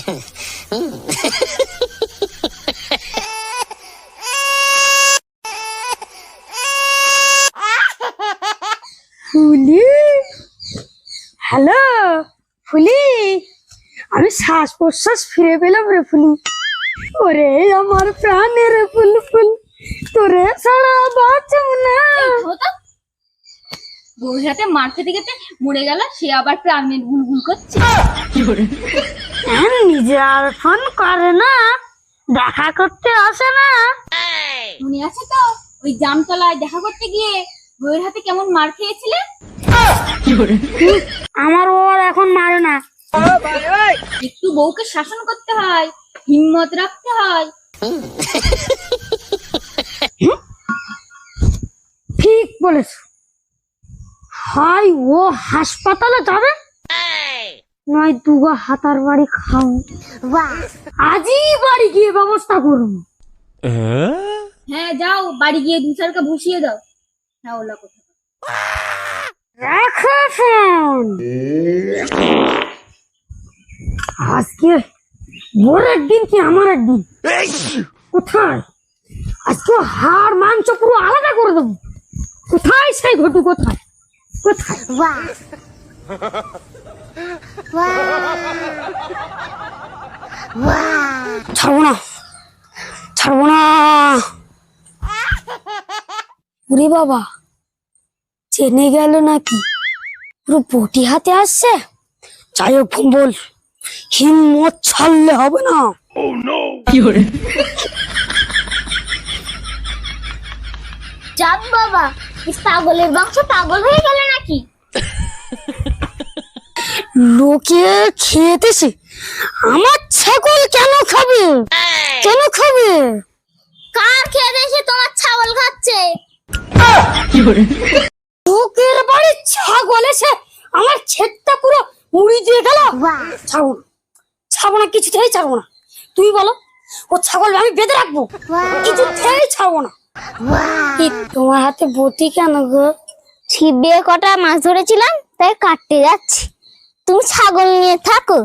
ফুলি, hello ফুলি, আমি শ্বাস প্রশ্বাস ফিরে পেলাম রে ফুলি। ওরে আমার প্রাণের ফুল ফুল, তোরে ছাড়া বাঁচব না। বউর হাতে মার খেতে খেতে মরে গেল, সে আবার প্রাণের গুলগুল করছে। নিজে আর ফোন করে না, দেখা করতে আসে না। মনে আছে তো ওই জামতলায় দেখা করতে গিয়ে বউয়ের হাতে কেমন মার খেয়েছিলে? আমার ও আর এখন মারে না। একটু বউকে শাসন করতে হয়, হিম্মত রাখতে হয়। ঠিক বলেছ। হাই, ও হাসপাতালে যাবে, নয় দুগা হাতার বাড়ি খাও। আজই বাড়ি গিয়ে ব্যবস্থা করবো। হ্যাঁ যাও, বাড়ি গিয়ে দু চারকা বসিয়ে দাও। হ্যাঁ ওলা কথা রাখো ফোন। আজকে ওর একদিন কি আমার একদিন। কোথায় আজকে হাড় মাংস পুরো আলাদা করে দেবো। কোথায় সেই ঘটু, কোথায় কোথায়? ছাড়বো না, ছাড়বো না। ওরে বাবা, চেনে গেল নাকি? পুরো বটি হাতে আসছে। যাই হোক বল, হিম্মত ছাড়লে হবে না। চাঁদ বাবা, পাগলের বংশ পাগল হয়ে গেল নাকি? লোকে খেতেছে, আমার ছাগল কেন খাবে? কেন খাবে? কার খেয়ে এসে তোমার ছাগল খাচ্ছে? লোকের বাড়ির ছাগল এসে আমার ছেদটা পুরো মুড়ি দিয়ে গেল। ছাড়বো না, ছাড়বো না, কিছুতেই ছাড়বো না। তুই বলো, ও ছাগল আমি বেঁধে রাখবো, কিছুতেই ছাড়বো না। তোমার হাতে বটি কেন গো? ছিপে কটা মাছ ধরেছিলাম, তাই কাটতে যাচ্ছি। তুমি ছাগল নিয়ে থাকো।